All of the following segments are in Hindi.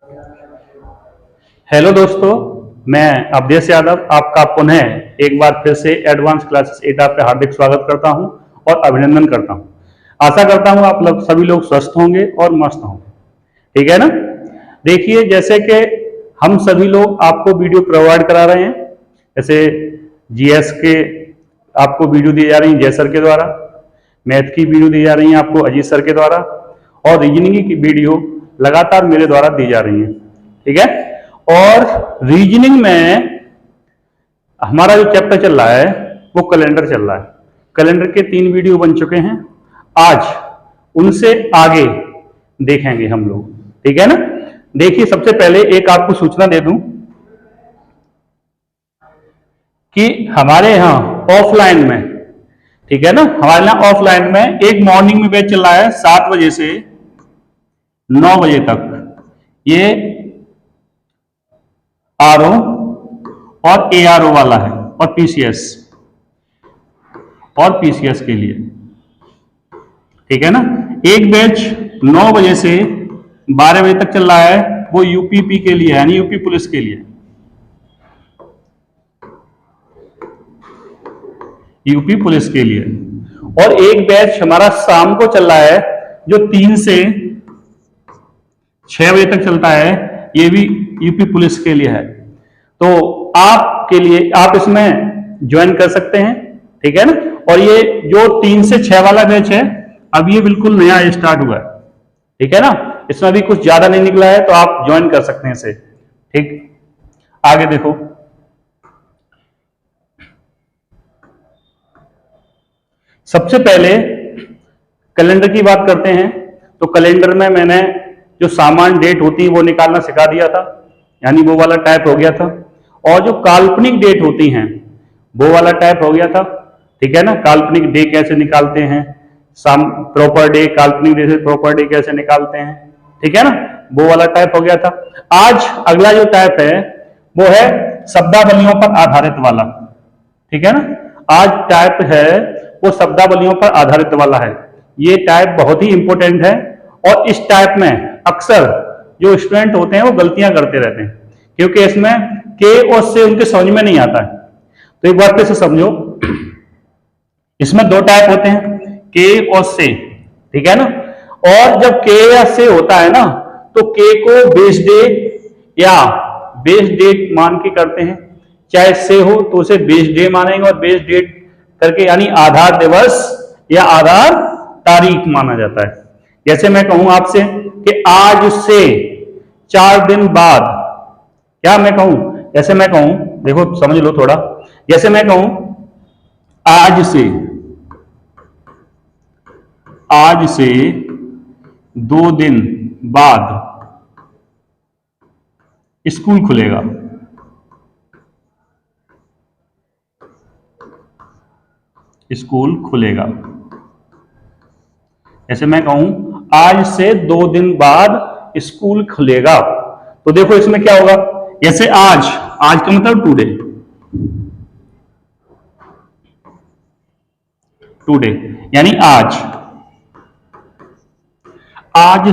हेलो दोस्तों, मैं अवधेश यादव आपका पुनः एक बार फिर से एडवांस क्लासेस एटा पे हार्दिक स्वागत करता हूं और अभिनंदन करता हूं। आशा करता हूं आप लोग सभी लोग स्वस्थ होंगे और मस्त होंगे। ठीक है ना। देखिए, जैसे कि हम सभी लोग आपको वीडियो प्रोवाइड करा रहे हैं, जैसे जीएस के आपको वीडियो दी जा रही है जय सर के द्वारा, मैथ की वीडियो दी जा रही है आपको अजीत सर के द्वारा, और रीजनिंग की वीडियो लगातार मेरे द्वारा दी जा रही है। ठीक है। और रीजनिंग में हमारा जो चैप्टर चल रहा है वो कैलेंडर चल रहा है। कैलेंडर के 3 वीडियो बन चुके हैं, आज उनसे आगे देखेंगे हम लोग। ठीक है ना। देखिए, सबसे पहले एक आपको सूचना दे दूं कि हमारे यहाँ ऑफलाइन में, ठीक है ना, हमारे यहाँ ऑफलाइन में एक मॉर्निंग में बैच चल रहा है 7 बजे से 9 बजे तक। ये आरओ और एआरओ वाला है, और पीसीएस के लिए। ठीक है ना। एक बैच 9 बजे से 12 बजे तक चल रहा है, वो यूपीपी के लिए, यानी यूपी पुलिस के लिए। यूपी पुलिस के लिए। और एक बैच हमारा शाम को चल रहा है जो 3 से 6 बजे तक चलता है, ये भी यूपी पुलिस के लिए है। तो आपके लिए आप इसमें ज्वाइन कर सकते हैं। ठीक है ना। और ये जो 3 से 6 वाला बैच है, अब ये बिल्कुल नया स्टार्ट हुआ है। ठीक है ना। इसमें अभी कुछ ज्यादा नहीं निकला है, तो आप ज्वाइन कर सकते हैं इसे। ठीक, आगे देखो। सबसे पहले कैलेंडर की बात करते हैं। तो कैलेंडर में मैंने जो सामान्य डेट होती है वो निकालना सिखा दिया था, यानी वो वाला टाइप हो गया था। और जो काल्पनिक डेट होती हैं वो वाला टाइप हो गया था। ठीक है ना। काल्पनिक डे कैसे निकालते हैं, प्रॉपर डे, काल्पनिक डे से प्रॉपर डे कैसे निकालते हैं, ठीक है ना, वो वाला टाइप हो गया था। आज अगला जो टाइप है वो है शब्दावलियों पर आधारित वाला। ठीक है ना। आज टाइप है वो शब्दावलियों पर आधारित वाला है। ये टाइप बहुत ही इंपॉर्टेंट है, और इस टाइप में अक्सर जो स्टूडेंट होते हैं वो गलतियां करते रहते हैं, क्योंकि इसमें के और से उनके समझ में नहीं आता है। तो एक बार फिर से समझो, इसमें 2 टाइप होते हैं, के और से। ठीक है ना। और जब के या से होता है ना, तो के को बेस डे या बेस डेट मान के करते हैं। चाहे से हो तो उसे बेस डे मानेंगे, और बेस डेट करके यानी आधार दिवस या आधार तारीख माना जाता है। जैसे मैं कहूं आपसे कि आज से 4 दिन बाद, क्या मैं कहूं, जैसे मैं कहूं, देखो समझ लो थोड़ा, जैसे मैं कहूं आज से 2 दिन बाद स्कूल खुलेगा। स्कूल खुलेगा। ऐसे मैं कहूं आज से 2 दिन बाद स्कूल खुलेगा, तो देखो इसमें क्या होगा। जैसे आज का मतलब टुडे यानी आज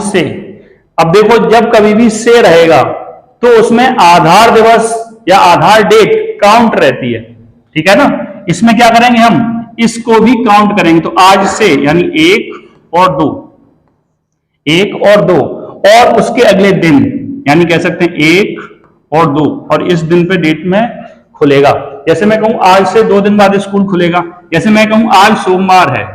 से। अब देखो, जब कभी भी से रहेगा तो उसमें आधार दिवस या आधार डेट काउंट रहती है। ठीक है ना। इसमें क्या करेंगे, हम इसको भी काउंट करेंगे। तो आज से यानी 1 और 2 और उसके अगले दिन, यानी कह सकते हैं 1 और 2, और इस दिन पे डेट में खुलेगा। जैसे मैं कहूं आज से 2 दिन बाद स्कूल खुलेगा। जैसे मैं कहूं आज सोमवार है,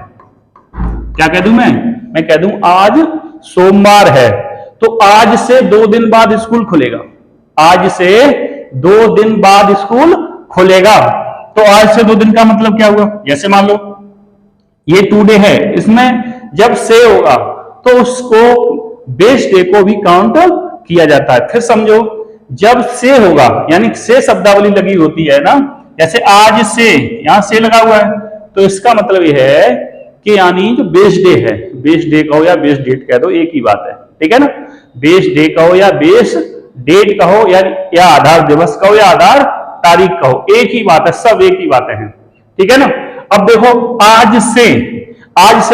क्या कह दूं मैं कह दूं आज सोमवार है, तो आज से 2 दिन बाद स्कूल खुलेगा। आज से 2 दिन बाद स्कूल खुलेगा। तो आज से 2 दिन का मतलब क्या हुआ, जैसे मान लो ये टुडे है, इसमें जब से होगा तो उसको बेस डे को भी काउंट किया जाता है। फिर समझो, जब से होगा यानी से शब्दावली लगी होती है ना, जैसे आज से, यहां से लगा हुआ है, तो इसका मतलब यह है कि यानी जो बेस डे है, बेस डे कहो या बेस डेट कह दो, एक ही बात है। ठीक है ना। बेस डे कहो या बेस डेट कहो, या आधार दिवस कहो या आधार तारीख कहो, एक ही बात है, सब एक ही बातें हैं। ठीक है ना। अब देखो, आज से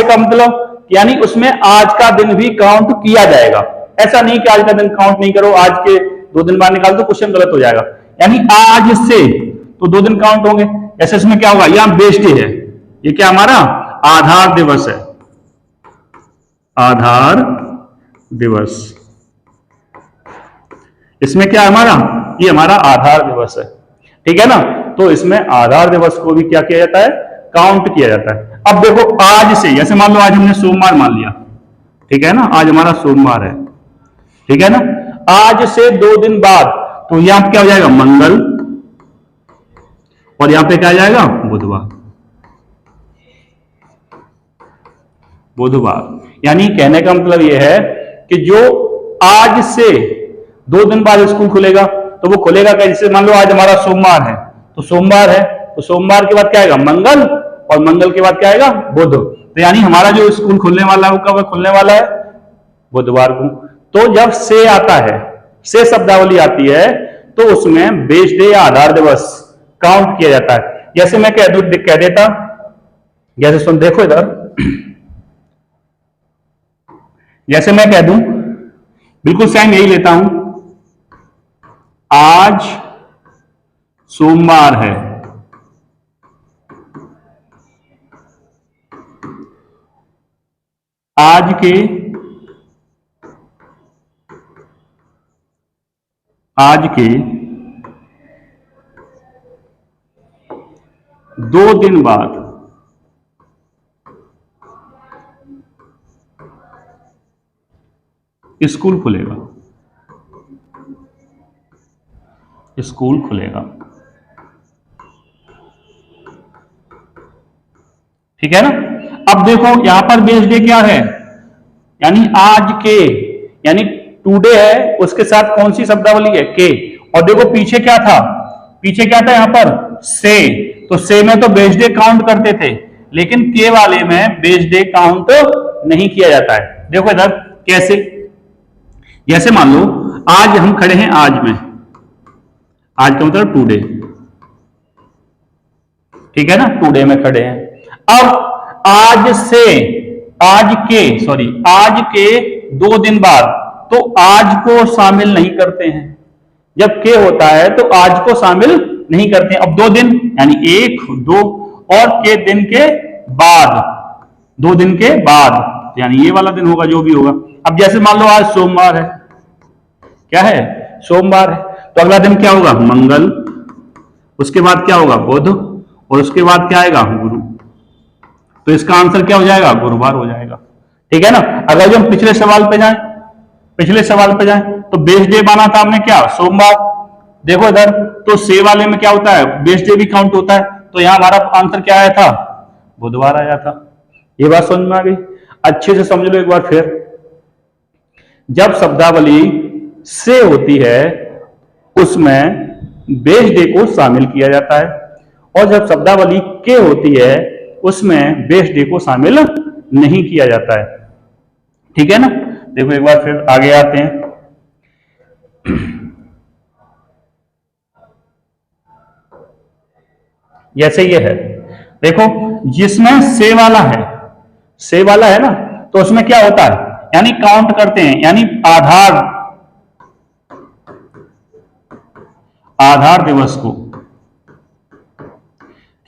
का मतलब यानी उसमें आज का दिन भी काउंट किया जाएगा। ऐसा नहीं कि आज का दिन काउंट नहीं करो, आज के 2 दिन बाद निकाल दो, क्वेश्चन गलत हो जाएगा। यानी आज से तो 2 दिन काउंट होंगे। ऐसे इसमें क्या होगा, यहां बेस डे है, ये क्या हमारा आधार दिवस है, आधार दिवस। इसमें क्या है हमारा, ये हमारा आधार दिवस है, ठीक है ना। तो इसमें आधार दिवस को भी क्या किया जाता है, काउंट किया जाता है। अब देखो आज से, जैसे मान लो आज हमने सोमवार मान लिया, ठीक है ना, आज हमारा सोमवार है, ठीक है ना। आज से 2 दिन बाद तो यहां क्या हो जाएगा, मंगल, और यहां पे क्या आ जाएगा, बुधवार। बुधवार यानी कहने का मतलब यह है कि जो आज से 2 दिन बाद स्कूल खुलेगा तो वो खुलेगा कैसे, मान लो आज हमारा सोमवार है तो सोमवार है, तो सोमवार के बाद क्या आएगा, मंगल, और मंगल के बाद क्या आएगा, बुध। तो यानी हमारा जो स्कूल खुलने वाला है वो कब खुलने वाला है, बुधवार को। तो जब से आता है, से शब्दावली आती है, तो उसमें बेस डे या आधार दिवस काउंट किया जाता है। जैसे मैं कह देता, जैसे सुन देखो इधर, जैसे मैं कह दूं, बिल्कुल सेम यही लेता हूं, आज सोमवार है, आज के 2 दिन बाद स्कूल खुलेगा, स्कूल खुलेगा, ठीक है ना। अब देखो यहां पर बेस डे क्या है, यानी आज के, यानी टुडे है, उसके साथ कौन सी शब्दावली है, के। और देखो पीछे क्या था, पीछे क्या था यहां पर, से। तो से में तो बेस डे काउंट करते थे, लेकिन के वाले में बेस डे काउंट नहीं किया जाता है। देखो इधर कैसे, जैसे मान लो आज हम खड़े हैं, आज में, आज का मतलब टुडे, ठीक है ना, टुडे में खड़े हैं। अब आज से, आज के 2 दिन बाद, तो आज को शामिल नहीं करते हैं। जब के होता है तो आज को शामिल नहीं करते हैं। अब 2 दिन यानी 1, 2 और के दिन के बाद, 2 दिन के बाद, यानी ये वाला दिन होगा जो भी होगा। अब जैसे मान लो आज सोमवार है, क्या है, सोमवार है, तो अगला दिन क्या होगा, मंगल, उसके बाद क्या होगा, बुध, और उसके बाद क्या आएगा, गुरु। तो इसका आंसर क्या हो जाएगा, गुरुवार हो जाएगा, ठीक है ना। अगर जो हम पिछले सवाल पे जाएं, तो बेस डे माना था हमने क्या, सोमवार। देखो इधर तो से वाले में क्या होता है, बेस डे भी काउंट होता है, तो यहां हमारा आंसर क्या आया था, बुधवार आया था। ये बात समझ में आ गई, अच्छे से समझ लो एक बार फिर। जब शब्दावली से होती है उसमें बेस डे को शामिल किया जाता है, और जब शब्दावली के होती है उसमें बेस डे को शामिल नहीं किया जाता है, ठीक है ना। देखो एक बार फिर आगे आते हैं। जैसे ये है, देखो जिसमें से वाला है ना, तो उसमें क्या होता है, यानी काउंट करते हैं, यानी आधार दिवस को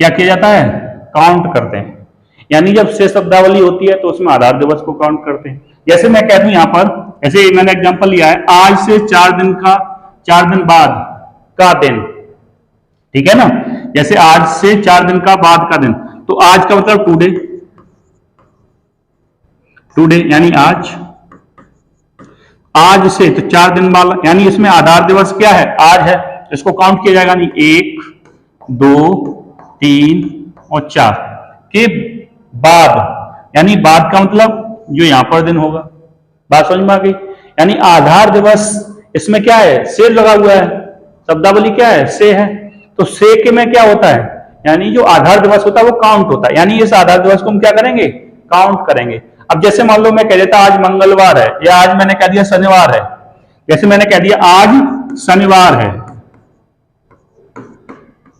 क्या किया जाता है, काउंट करते हैं। यानी जब से शब्दावली होती है तो उसमें आधार दिवस को काउंट करते हैं। जैसे मैं कह दूं यहां पर, ऐसे मैंने एग्जांपल लिया है, आज से 4 दिन बाद का दिन, ठीक है ना। जैसे आज से 4 दिन का बाद का दिन, तो आज का मतलब टुडे यानी आज से तो 4 दिन बाद, यानी इसमें आधार दिवस क्या है, आज है, इसको काउंट किया जाएगा, नहीं 1, 2, 3 और 4 के बाद, यानी बाद का मतलब जो यहां पर दिन होगा। बात समझ में आ गई। यानी आधार दिवस, इसमें क्या है, से लगा हुआ है, शब्दावली क्या है, से है, तो से के में क्या होता है, यानी जो आधार दिवस होता है वो काउंट होता है, यानी इस आधार दिवस को हम क्या करेंगे, काउंट करेंगे। अब जैसे मान लो मैं कह देता आज मंगलवार है, या आज मैंने कह दिया शनिवार है, जैसे मैंने कह दिया आज शनिवार है,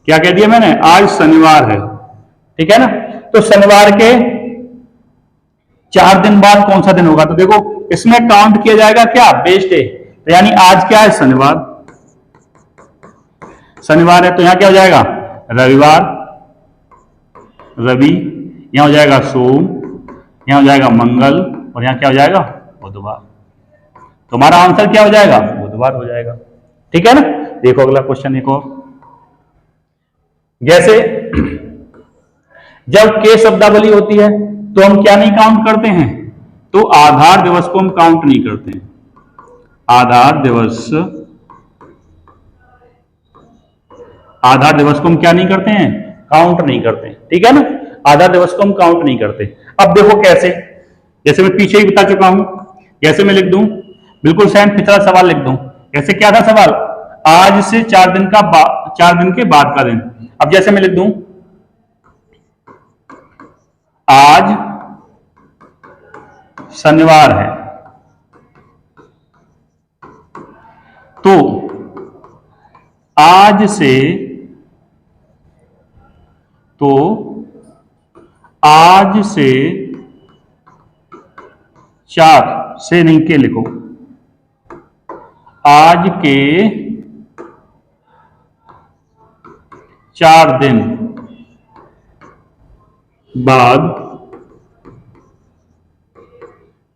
क्या कह दिया मैंने, आज शनिवार है, ठीक है ना। तो शनिवार के 4 दिन बाद कौन सा दिन होगा, तो देखो इसमें काउंट किया जाएगा क्या, बेस डे। तो यानी आज क्या है, शनिवार, शनिवार है तो यहां क्या हो जाएगा, रविवार, रवि, यहां हो जाएगा सोम, यहां हो जाएगा मंगल, और यहां क्या हो जाएगा, बुधवार। तुम्हारा आंसर क्या हो जाएगा, बुधवार हो जाएगा। ठीक है ना। देखो अगला क्वेश्चन देखो, जैसे जब के शब्दावली होती है तो हम क्या नहीं काउंट करते हैं, तो आधार दिवस को हम काउंट नहीं करते हैं। आधार दिवस, आधार दिवस को हम क्या नहीं करते हैं, काउंट नहीं करते। ठीक है ना, आधार दिवस को हम काउंट नहीं करते। अब देखो कैसे, जैसे मैं पीछे ही बता चुका हूं, जैसे मैं लिख दूं, बिल्कुल सेम पिछला सवाल लिख दूं। जैसे क्या था सवाल, आज से 4 दिन का 4 दिन के बाद का दिन। अब जैसे मैं लिख दूं, आज शनिवार है, तो आज से, तो आज से 4 से नहीं के लिखो, आज के 4 दिन बाद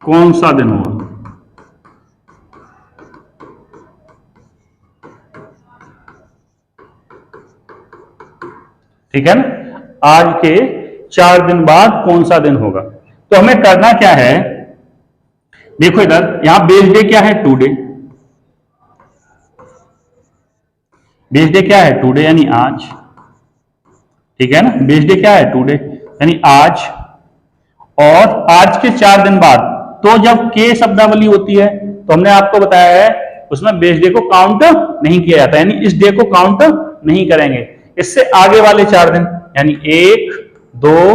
कौन सा दिन होगा। ठीक है ना, आज के 4 दिन बाद कौन सा दिन होगा। तो हमें करना क्या है, देखो इधर, यहां बेस डे क्या है, टुडे। बेस डे क्या है, टुडे, यानी आज। ठीक है ना, बेस डे क्या है, टुडे, यानी आज। और आज के 4 दिन बाद, तो जब के शब्दावली होती है तो हमने आपको बताया है उसमें बेस डे को काउंट नहीं किया जाता, यानी इस डे को काउंट नहीं करेंगे। इससे आगे वाले 4 दिन, यानी 1, 2,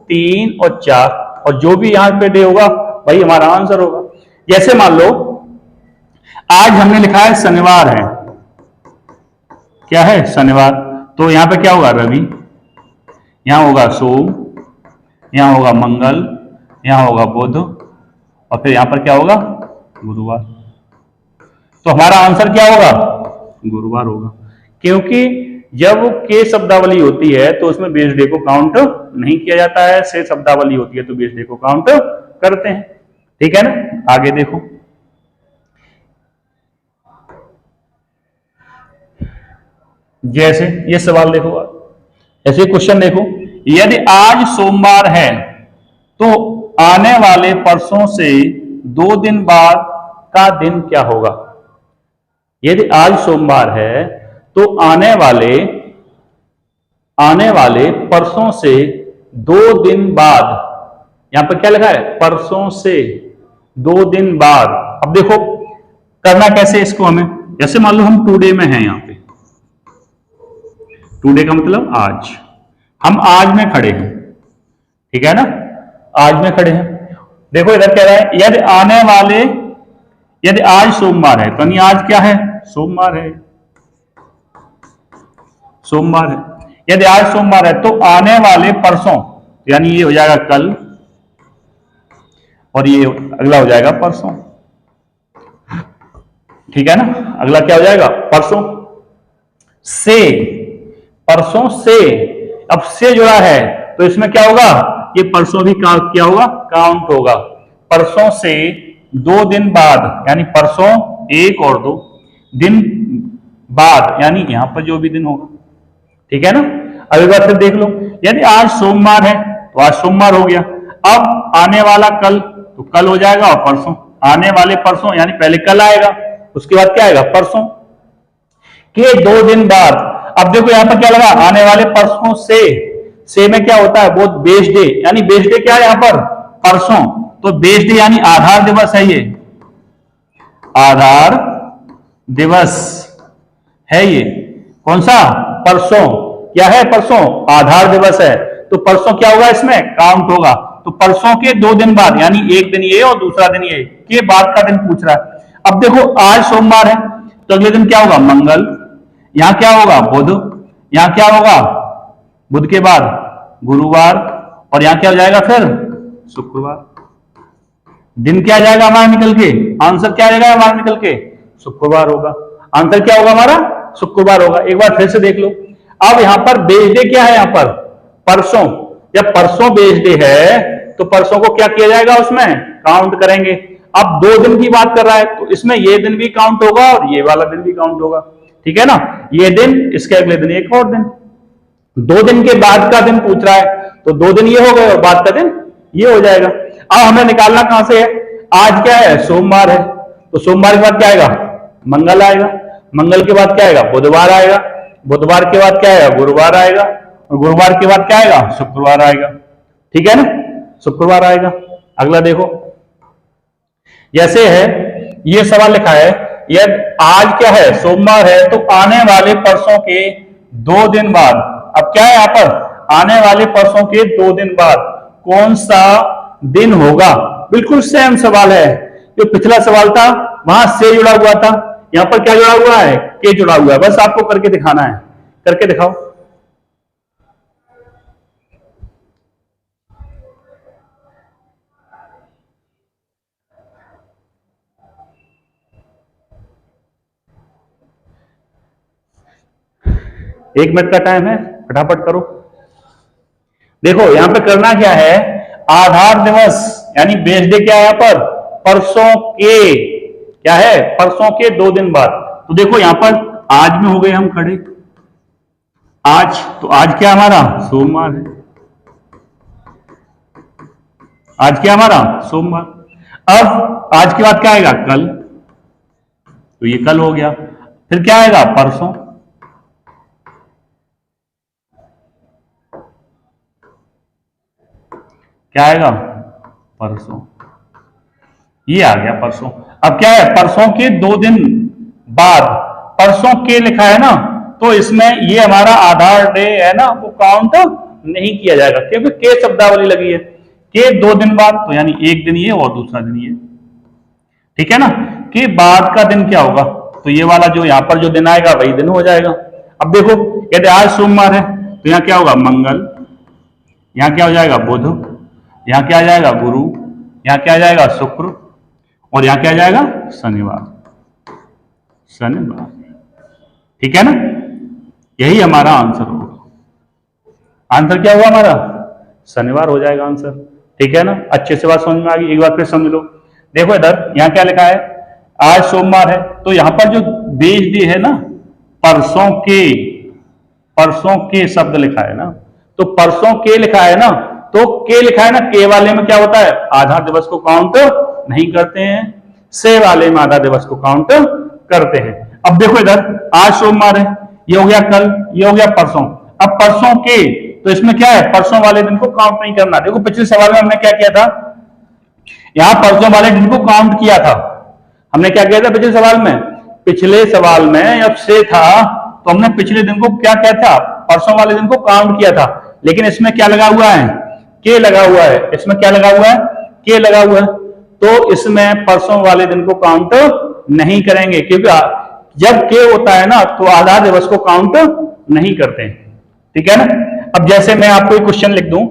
3 और 4, और जो भी यहां पे डे होगा वही हमारा आंसर होगा। जैसे मान लो आज हमने लिखा है शनिवार है, क्या है, शनिवार, तो यहां पे क्या होगा, रवि, यहां होगा सोम, यहां होगा मंगल, यहां होगा बुध, और फिर यहां पर क्या होगा, गुरुवार। तो हमारा आंसर क्या होगा, गुरुवार होगा, क्योंकि जब के शब्दावली होती है तो उसमें बेस डे को काउंट नहीं किया जाता है, से शब्दावली होती है तो बेस डे को काउंट करते हैं। ठीक है ना, आगे देखो, जैसे ये सवाल देखो, ऐसे क्वेश्चन देखो, यदि आज सोमवार है तो आने वाले परसों से 2 दिन बाद का दिन क्या होगा। यदि आज सोमवार है तो आने वाले परसों से 2 दिन बाद, यहां पर क्या लिखा है, परसों से 2 दिन बाद। अब देखो करना कैसे इसको हमें, जैसे मान लो हम टुडे में हैं, यहां पे टुडे का मतलब आज, हम आज में खड़े हैं। ठीक है ना, आज में खड़े हैं। देखो इधर कह रहा है यदि आज सोमवार है, तो आज क्या है, सोमवार है, सोमवार है। यदि आज सोमवार है तो आने वाले परसों, यानी ये हो जाएगा कल, और ये अगला हो जाएगा परसों। ठीक है ना, अगला क्या हो जाएगा, परसों से, परसों से। अब से जुड़ा है तो इसमें क्या होगा, ये परसों भी क्या होगा, काउंट होगा। परसों से 2 दिन बाद, यानी परसों 1 और 2 दिन बाद, यानी यहां पर जो भी दिन होगा। ठीक है ना, अब एक बार फिर देख लो, यदि आज सोमवार है तो आज सोमवार हो गया। अब आने वाला कल, तो कल हो जाएगा, और परसों, आने वाले परसों, यानी पहले कल आएगा, उसके बाद क्या आएगा, परसों के 2 दिन बाद। अब देखो यहां पर क्या लगा, आने वाले परसों से में क्या होता है, वो बेस डे, यानी बेस डे क्या है यहां पर, परसों, तो बेस डे यानी आधार दिवस है, ये आधार दिवस है, ये कौन सा, परसों, क्या है, परसों आधार दिवस है, तो परसों क्या होगा, इसमें काउंट होगा। तो परसों के 2 दिन बाद, यानी एक दिन ये और दूसरा दिन ये, के बाद का दिन पूछ रहा है। अब देखो आज सोमवार है तो अगले दिन क्या होगा, मंगल, यहां क्या होगा, बुध, यहां क्या होगा, बुध के बाद गुरुवार, और यहां क्या हो जाएगा फिर, शुक्रवार। दिन क्या आ जाएगा हमारा निकल के, आंसर क्या आ जाएगा हमारा निकल के, शुक्रवार होगा। आंसर क्या होगा हमारा, शुक्रवार होगा। एक बार फिर से देख लो। अब यहां पर बेच डे क्या है, यहां पर परसों, जब परसों बेच डे है तो परसों को क्या किया जाएगा, उसमें काउंट करेंगे। अब 2 दिन की बात कर रहा है तो इसमें ये दिन भी काउंट होगा और ये वाला दिन भी काउंट होगा, ठीक है ना। ये दिन, इसके अगले दिन एक और दिन, 2 दिन के बाद का दिन पूछ रहा है तो 2 दिन ये हो गए और बाद का दिन ये हो जाएगा। अब हमें निकालना कहां से है, आज क्या है, सोमवार है, तो सोमवार के बाद क्या आएगा, मंगल आएगा, मंगल के बाद क्या आएगा, बुधवार आएगा, बुधवार के बाद क्या आएगा, गुरुवार आएगा, और गुरुवार के बाद क्या आएगा, शुक्रवार आएगा, ठीक है ना, शुक्रवार आएगा। अगला देखो, जैसे है ये सवाल लिखा है, यदि आज क्या है, सोमवार है, तो आने वाले परसों के 2 दिन बाद, अब क्या है यहां पर, आने वाले परसों के 2 दिन बाद कौन सा दिन होगा। बिल्कुल सेम सवाल है, जो पिछला सवाल था वहां से जुड़ा हुआ था, यहां पर क्या जुड़ा हुआ है, के जुड़ा हुआ है। बस आपको करके दिखाना है, करके दिखाओ। एक मिनट का टाइम है, फटाफट करो। देखो यहां पे करना क्या है, आधार दिवस यानी बेस डे क्या है यहां पर, परसों के, क्या है, परसों के 2 दिन बाद। तो देखो यहां पर आज में हो गए हम खड़े, आज, तो आज क्या हमारा, सोमवार है, आज क्या हमारा, सोमवार। अब आज के बाद क्या आएगा, कल, तो ये कल हो गया। फिर क्या आएगा, परसों, क्या आएगा, परसों, ये आ गया परसों। अब क्या है, परसों के 2 दिन बाद, परसों के लिखा है ना, तो इसमें ये हमारा आधार डे है ना, वो काउंट नहीं किया जाएगा क्योंकि के शब्दावली लगी है। के 2 दिन बाद तो यानी एक दिन ये और दूसरा दिन ये, ठीक है ना। के बाद का दिन क्या होगा, तो ये वाला जो यहां पर जो दिन आएगा वही दिन हो जाएगा। अब देखो, यदि आज सोमवार है तो यहां क्या होगा, मंगल, यहां क्या हो जाएगा, बुध, यहां क्या आ जाएगा, गुरु, यहां क्या आ जाएगा, शुक्र, और यहां क्या आ जाएगा, शनिवार, शनिवार, ठीक है ना। यही हमारा आंसर होगा। आंसर क्या हुआ हमारा, शनिवार हो जाएगा आंसर, ठीक है ना। अच्छे से बात समझ में आ गई, एक बार फिर समझ लो। देखो इधर यहां क्या लिखा है, आज सोमवार है तो यहां पर जो बेच दी है ना, परसों के, परसों के शब्द लिखा है ना, तो परसों के लिखा है ना, तो के लिखा है ना, के वाले में क्या होता है, आधा दिवस को काउंट नहीं करते हैं, से वाले में आधा दिवस को काउंट करते हैं। अब देखो इधर आज सोमवार है, ये हो गया कल, ये हो गया परसों। अब परसों के, तो इसमें क्या है, परसों वाले दिन को काउंट नहीं करना। देखो पिछले सवाल में हमने क्या किया था, यहां परसों वाले दिन को काउंट किया था। हमने क्या किया था पिछले सवाल में, पिछले सवाल में जब से था तो हमने पिछले दिन को क्या किया था, परसों वाले दिन को काउंट किया था। लेकिन इसमें क्या लगा हुआ है, के लगा हुआ है, इसमें क्या लगा हुआ है, के लगा हुआ है, तो इसमें परसों वाले दिन को काउंट नहीं करेंगे क्योंकि जब के होता है ना तो आधा दिवस को काउंट नहीं करते, ठीक है ना। अब जैसे मैं आपको एक क्वेश्चन लिख दूं,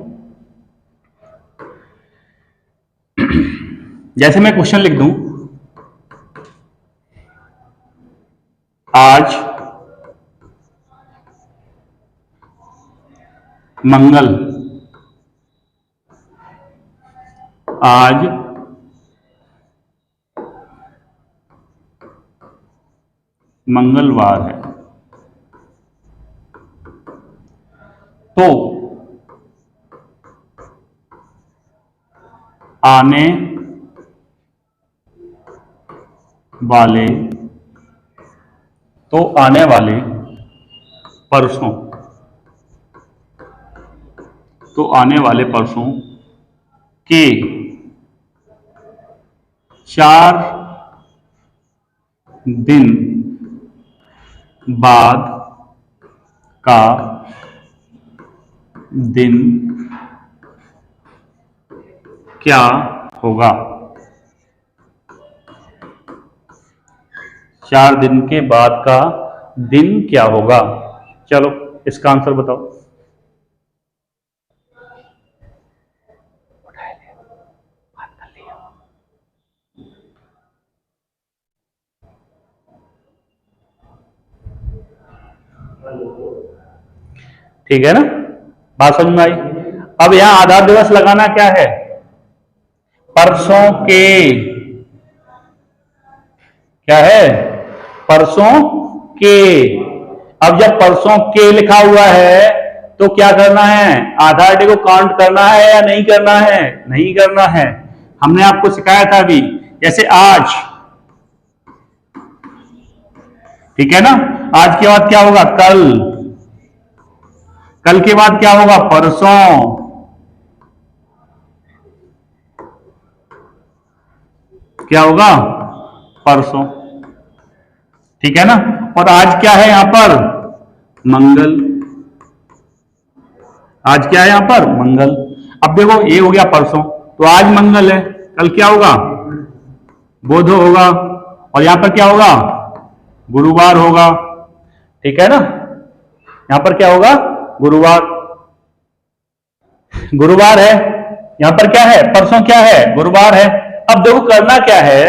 जैसे मैं क्वेश्चन लिख दूं, आज मंगल, आज मंगलवार है, तो आने वाले, तो आने वाले परसों, तो आने वाले परसों के 4 दिन बाद का दिन क्या होगा, 4 दिन के बाद का दिन क्या होगा। चलो इसका आंसर बताओ। ठीक है ना, बात समझ में आई। अब यहां आधार दिवस लगाना क्या है, परसों के, क्या है, परसों के। अब जब परसों के लिखा हुआ है तो क्या करना है, आधार डे को काउंट करना है या नहीं करना है, नहीं करना है। हमने आपको सिखाया था अभी, जैसे आज, ठीक है ना, आज के बाद क्या होगा, कल, कल के बाद क्या होगा, परसों, क्या होगा, परसों, ठीक है ना। और आज क्या है यहां पर, मंगल, आज क्या है यहां पर, मंगल। अब देखो ये हो गया परसों, तो आज मंगल है, कल क्या होगा, बुध होगा, और यहां पर क्या होगा, गुरुवार होगा, ठीक है ना। यहां पर क्या होगा, गुरुवार, गुरुवार है, यहां पर क्या है, परसों क्या है, गुरुवार है। अब देखो करना क्या है,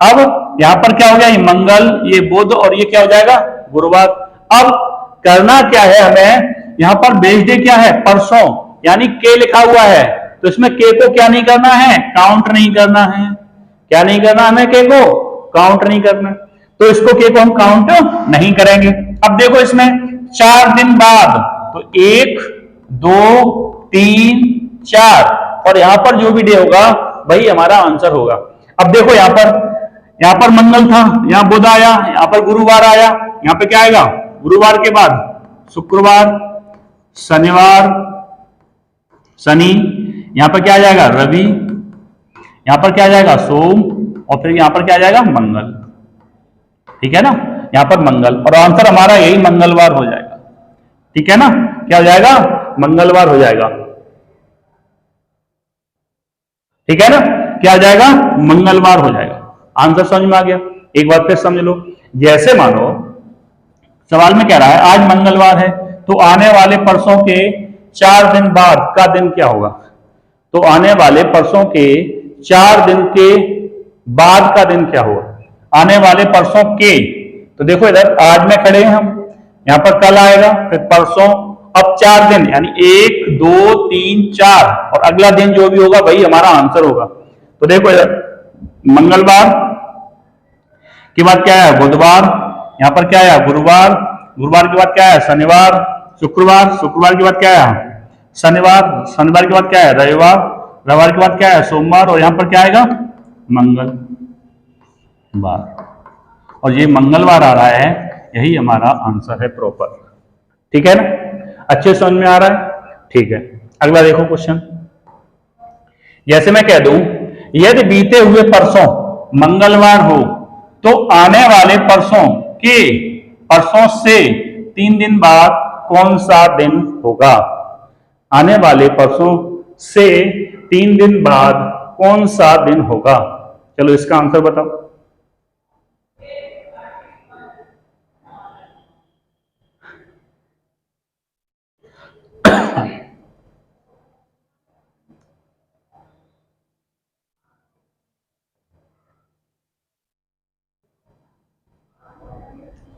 अब यहां पर क्या हो गया, ये मंगल, ये बुध, और ये क्या हो जाएगा, गुरुवार। अब करना क्या है हमें, यहां पर बेस डे क्या है, परसों, यानी के लिखा हुआ है, तो इसमें के को क्या नहीं करना है, काउंट नहीं करना है। क्या नहीं करना हमें, के को काउंट नहीं करना, तो इसको के को हम काउंट नहीं करेंगे। अब देखो इसमें 4 दिन बाद, तो 1 2 3 4, और यहां पर जो भी डे होगा वही हमारा आंसर होगा। अब देखो यहां पर मंगल था, यहां बुध आया, यहां पर गुरुवार आया, यहां पे क्या आएगा, गुरुवार के बाद शुक्रवार, शनिवार, शनि, यहां पर क्या आ जाएगा, रवि, यहां पर क्या आ जाएगा, सोम, और फिर यहां पर क्या आ जाएगा, मंगल, ठीक है ना, यहां पर मंगल, और आंसर हमारा यही मंगलवार हो जाएगा, ठीक है ना, क्या हो जाएगा, मंगलवार हो जाएगा, ठीक है ना, क्या हो जाएगा, मंगलवार हो जाएगा। आंसर समझ में आ गया, एक बार फिर समझ लो। जैसे मानो सवाल में कह रहा है आज मंगलवार है, तो आने वाले परसों के 4 दिन बाद का दिन क्या होगा, तो आने वाले परसों के 4 दिन के बाद का दिन क्या होगा, आने वाले परसों के, तो देखो इधर आज में खड़े हैं हम, यहां पर कल आएगा, फिर परसों, अब 4 दिन यानी 1 2 3 4, और अगला दिन जो भी होगा वही हमारा आंसर होगा। तो देखो इधर मंगलवार के बाद क्या है, बुधवार, यहां पर क्या है, गुरुवार, गुरुवार के बाद क्या है, शनिवार, शुक्रवार, शुक्रवार के बाद क्या है, शनिवार, शनिवार के बाद क्या है, रविवार, रविवार के बाद क्या है, सोमवार, और यहां पर क्या आएगा, मंगलवार, और ये मंगलवार आ रहा है, यही हमारा आंसर है प्रॉपर, ठीक है ना, अच्छे समझ में आ रहा है, ठीक है। अगला देखो क्वेश्चन, जैसे मैं कह दूं यदि बीते हुए परसों मंगलवार हो तो आने वाले परसों के, परसों से 3 दिन बाद कौन सा दिन होगा, आने वाले परसों से 3 दिन बाद कौन सा दिन होगा, चलो इसका आंसर बताओ।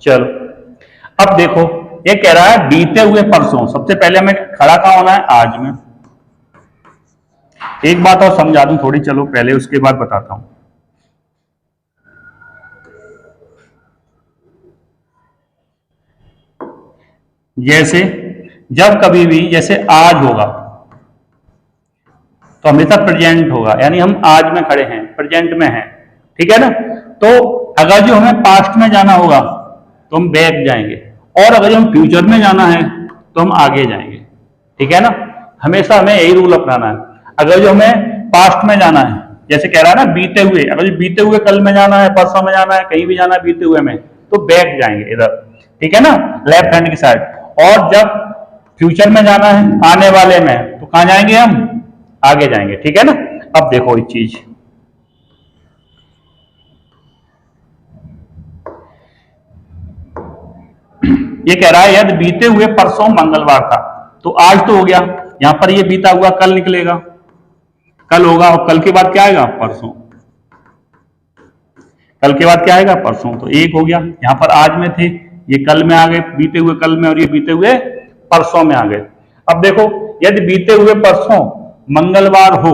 चलो अब देखो ये कह रहा है बीते हुए परसों, सबसे पहले हमें खड़ा कहां होना है, आज में। एक बात और समझा दूं थोड़ी, चलो पहले उसके बाद बताता हूं। जैसे जब कभी भी जैसे आज होगा तो हमेशा प्रेजेंट होगा, यानी हम आज में खड़े हैं, प्रेजेंट में हैं, ठीक है ना। तो अगर जो हमें पास्ट में जाना होगा तो हम बैक जाएंगे, और अगर हम फ्यूचर में जाना है तो हम आगे जाएंगे, ठीक है ना। हमेशा हमें यही रूल अपनाना है। अगर जो हमें पास्ट में जाना है, जैसे कह रहा है ना बीते हुए, अगर जो बीते हुए कल में जाना है, परसों में जाना है, कहीं भी जाना है बीते हुए में, तो बैक जाएंगे इधर, ठीक है ना, लेफ्ट हैंड की साइड। और जब फ्यूचर में जाना है, आने वाले में, तो कहां जाएंगे हम, आगे जाएंगे, ठीक है ना। अब देखो एक चीज, ये कह रहा है यदि बीते हुए परसों मंगलवार था, तो आज तो हो गया, यहां पर ये बीता हुआ कल निकलेगा, कल होगा, और कल के बाद क्या आएगा, परसों, कल के बाद क्या आएगा, परसों, तो एक हो गया, यहां पर आज में थे, ये कल में आ गए, बीते हुए कल में, और ये बीते हुए परसों में आ गए। अब देखो यदि बीते हुए परसों मंगलवार हो,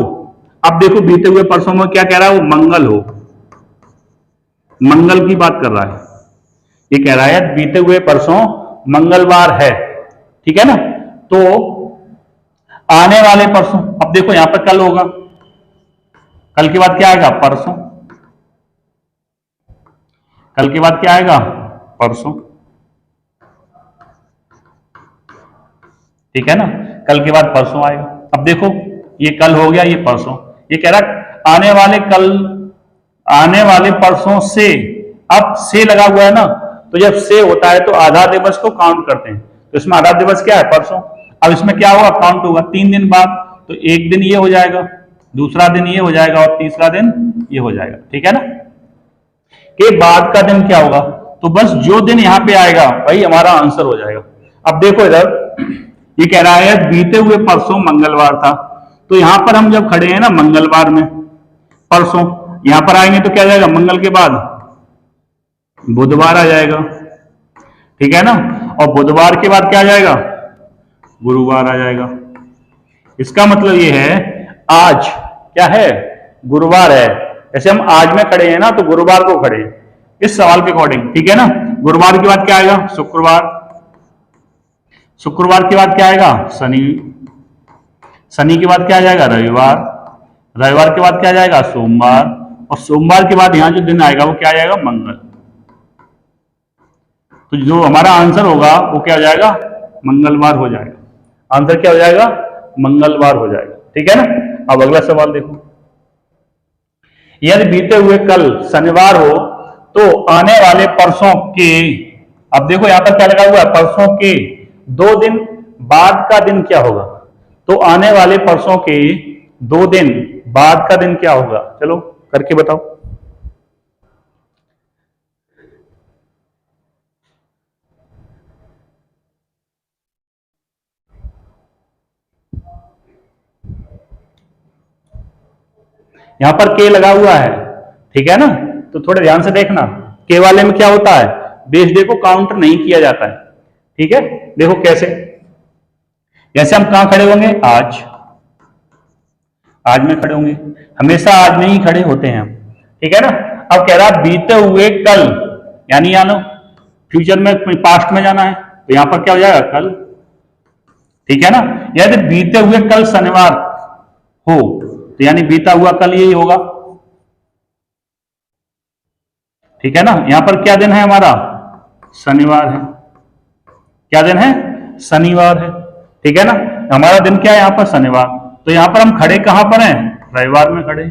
अब देखो बीते हुए परसों में क्या कह रहा है, वो मंगल हो, मंगल की बात कर रहा है। ये कह रहा है बीते हुए परसों मंगलवार है, ठीक है ना। तो आने वाले परसों, अब देखो यहां पर कल होगा, कल के बाद क्या आएगा, परसों, कल के बाद क्या आएगा, परसों, ठीक है ना, कल के बाद परसों आएगा। अब देखो ये कल हो गया, ये परसों, ये कह रहा है आने वाले कल, आने वाले परसों से, अब से लगा हुआ है ना, तो जब से होता है तो आधार दिवस को काउंट करते हैं, तो इसमें आधार दिवस क्या है, परसों। अब इसमें क्या होगा, काउंट होगा 3 दिन बाद, तो एक दिन ये हो जाएगा, दूसरा दिन ये हो जाएगा, और तीसरा दिन ये हो जाएगा, ठीक है ना। के बाद का दिन क्या होगा, तो बस जो दिन यहां पे आएगा वही हमारा आंसर हो जाएगा। अब देखो इधर ये कह रहा है बीते हुए परसों मंगलवार था, तो यहां पर हम जब खड़े हैं ना मंगलवार में, परसों यहां पर आएंगे तो क्या जाएगा, मंगल के बाद बुधवार आ जाएगा, ठीक है ना, और बुधवार के बाद क्या आ जाएगा, गुरुवार आ जाएगा। इसका मतलब ये है आज क्या है, गुरुवार है, जैसे हम आज में खड़े हैं ना तो गुरुवार को खड़े हैं इस सवाल के अकॉर्डिंग, ठीक है ना। गुरुवार के बाद क्या आएगा, शुक्रवार, शुक्रवार के बाद क्या आएगा, शनि, शनि के बाद क्या आ जाएगा, रविवार, रविवार के बाद क्या आ जाएगा, सोमवार, और सोमवार के बाद यहां जो दिन आएगा वो क्या आ जाएगा, मंगल। तो जो हमारा आंसर होगा वो क्या हो जाएगा, मंगलवार हो जाएगा। आंसर क्या हो जाएगा, मंगलवार हो जाएगा, ठीक है ना। अब अगला सवाल देखो, यदि बीते हुए कल शनिवार हो तो आने वाले परसों के, अब देखो यहां पर क्या लगा हुआ है, परसों के 2 दिन बाद का दिन क्या होगा, तो आने वाले परसों के 2 दिन बाद का दिन क्या होगा, चलो करके बताओ। यहां पर के लगा हुआ है, ठीक है ना, तो थोड़े ध्यान से देखना, के वाले में क्या होता है, बेस डे को काउंट नहीं किया जाता है, ठीक है। देखो कैसे, जैसे हम कहां खड़े होंगे, आज, आज में खड़े होंगे, हमेशा आज में ही खड़े होते हैं हम, ठीक है ना। अब कह रहा बीते हुए कल, यानी फ्यूचर में, पास्ट में जाना है, तो यहां पर क्या हो जाएगा, कल, ठीक है ना। यदि बीते हुए कल शनिवार हो तो यानी बीता हुआ कल यही होगा, ठीक है ना। यहां पर क्या दिन है हमारा, शनिवार है, क्या दिन है, शनिवार है, ठीक है ना। हमारा दिन क्या है यहां पर, शनिवार, तो यहां पर हम खड़े कहां पर हैं, रविवार में खड़े,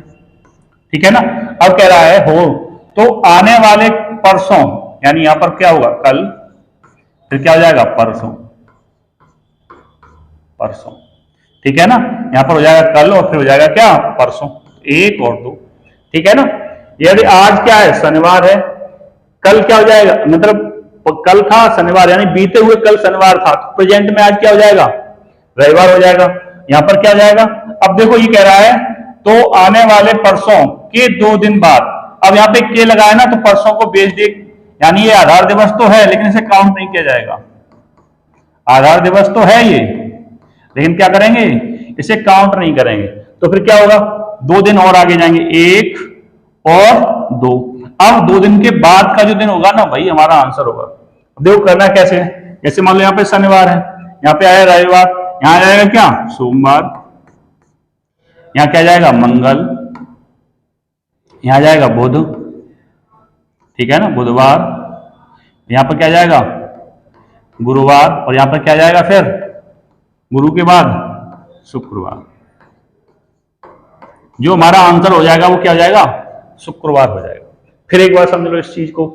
ठीक है ना। अब कह रहा है हो तो आने वाले परसों, यानी यहां पर क्या होगा, कल, फिर क्या हो जाएगा, परसों, परसों, ठीक है ना। यहां पर हो जाएगा कल और फिर हो जाएगा क्या, परसों, 1 और 2, ठीक है ना। यदि आज क्या है, शनिवार है, कल क्या हो जाएगा, मतलब कल था शनिवार, यानी बीते हुए कल शनिवार था, तो प्रेजेंट में आज क्या हो जाएगा, रविवार हो जाएगा, यहां पर क्या हो जाएगा। अब देखो ये कह रहा है तो आने वाले परसों के 2 दिन बाद, अब यहां पे के लगाया ना, तो परसों को बेस डे, यानी ये आधार दिवस तो है लेकिन इसे काउंट नहीं किया जाएगा, आधार दिवस तो है ये, लेकिन क्या करेंगे, इसे काउंट नहीं करेंगे, तो फिर क्या होगा, 2 दिन और आगे जाएंगे, 1 और 2। अब 2 दिन के बाद का जो दिन होगा ना वही हमारा आंसर होगा। देखो करना कैसे है, जैसे मान लो यहाँ पे शनिवार है, यहाँ पे आया रविवार, यहां जाएगा क्या, सोमवार, यहां क्या जाएगा, मंगल, यहां जाएगा बुध, ठीक है ना, बुधवार, यहां पर क्या जाएगा, गुरुवार, और यहां पर क्या जाएगा, फिर गुरु के बाद शुक्रवार। जो हमारा आंसर हो जाएगा वो क्या हो जाएगा, शुक्रवार हो जाएगा। फिर एक बार समझ लो इस चीज को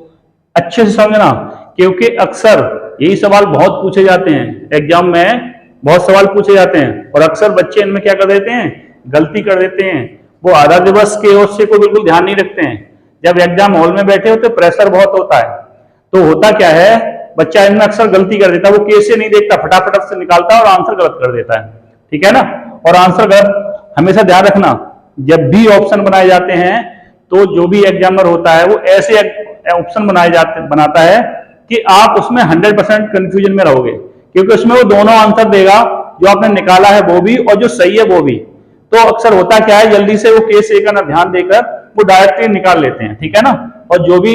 अच्छे से समझना, क्योंकि अक्सर यही सवाल बहुत पूछे जाते हैं एग्जाम में, बहुत सवाल पूछे जाते हैं, और अक्सर बच्चे इनमें क्या कर देते हैं, गलती कर देते हैं, वो आधार दिवस के उससे को बिल्कुल ध्यान नहीं रखते हैं। जब एग्जाम हॉल में बैठे होते प्रेशर बहुत होता है, तो होता क्या है, बच्चा इनमें अक्सर गलती कर देता है, वो कैसे नहीं देखता, फटाफट से निकालता है और आंसर गलत कर देता है, ठीक है ना। और आंसर गलत, हमेशा ध्यान रखना, जब भी ऑप्शन बनाए जाते हैं तो जो भी एग्जामिनर होता है वो ऐसे ऑप्शन बनाता है कि आप उसमें 100% कंफ्यूजन में रहोगे, क्योंकि उसमें वो दोनों आंसर देगा, जो आपने निकाला है वो भी और जो सही है वो भी। तो अक्सर होता क्या है, जल्दी से वो केस ए का ना ध्यान देकर वो डायरेक्टली निकाल लेते हैं, ठीक है ना, और जो भी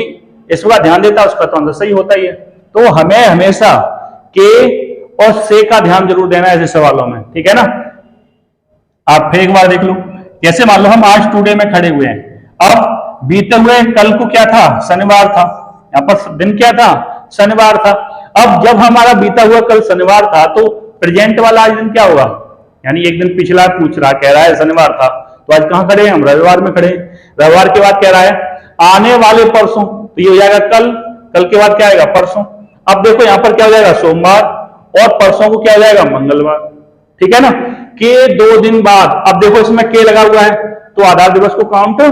इसका ध्यान देता है उसका तो आंसर सही होता ही है। तो हमें हमेशा के और से का ध्यान जरूर देना है ऐसे सवालों में, ठीक है ना। आप फिर एक बार देख लो, जैसे मान लो हम आज टुडे में खड़े हुए हैं, अब बीते हुए कल को क्या था, शनिवार था, यहां पर दिन क्या था, शनिवार था। अब जब हमारा बीता हुआ कल शनिवार था, तो प्रेजेंट वाला आज दिन क्या होगा, यानी एक दिन पिछला पूछ रहा, कह रहा है शनिवार था, तो आज कहां खड़े हैं हम, रविवार में खड़े हैं। रविवार के बाद कह रहा है आने वाले परसों, तो ये हो जाएगा कल, कल के बाद क्या आएगा, परसों। अब देखो यहां पर क्या हो जाएगा, सोमवार, और परसों को क्या हो जाएगा, मंगलवार, ठीक है ना, के 2 दिन बाद। अब देखो इसमें के लगा हुआ है, तो आधार दिवस को काउंट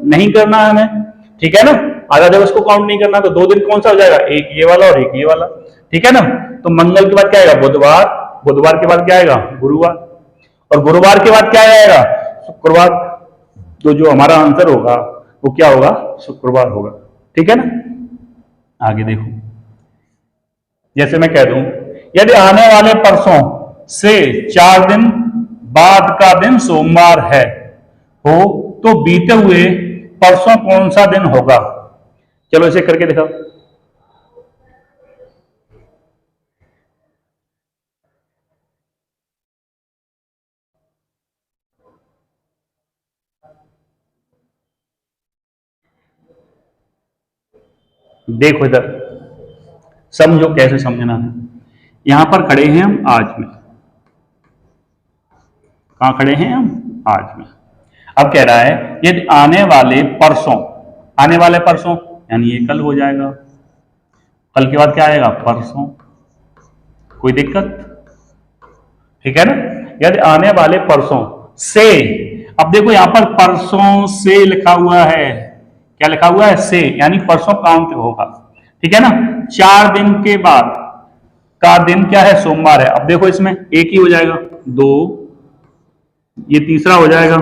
नहीं करना है हमें, ठीक है ना, आधार दिवस को काउंट नहीं करना। तो 2 दिन कौन सा हो जाएगा, एक ये वाला और एक ये वाला, ठीक है ना। तो मंगल के बाद क्या आएगा, बुधवार, बुधवार के बाद क्या आएगा, गुरुवार, और गुरुवार के बाद क्या आएगा, शुक्रवार। तो जो हमारा आंसर होगा वो क्या होगा, शुक्रवार होगा, ठीक है ना। आगे देखो, जैसे मैं कह दूं, यदि आने वाले परसों से 4 दिन बाद का दिन सोमवार है हो, तो बीते हुए परसों कौन सा दिन होगा। चलो इसे करके दिखाओ। देखो इधर, समझो कैसे समझना है। यहां पर खड़े हैं हम आज में, कहां खड़े हैं हम, आज में। अब कह रहा है यदि आने वाले परसों, आने वाले परसों यानी ये कल हो जाएगा, कल के बाद क्या आएगा, परसों। कोई दिक्कत, ठीक है ना। यदि आने वाले परसों से, अब देखो यहां पर परसों से लिखा हुआ है, क्या लिखा हुआ है, से, यानी परसों काउंट होगा, ठीक है ना। 4 दिन के बाद का दिन क्या है, सोमवार है। अब देखो इसमें एक ही हो जाएगा, 2, ये तीसरा हो जाएगा,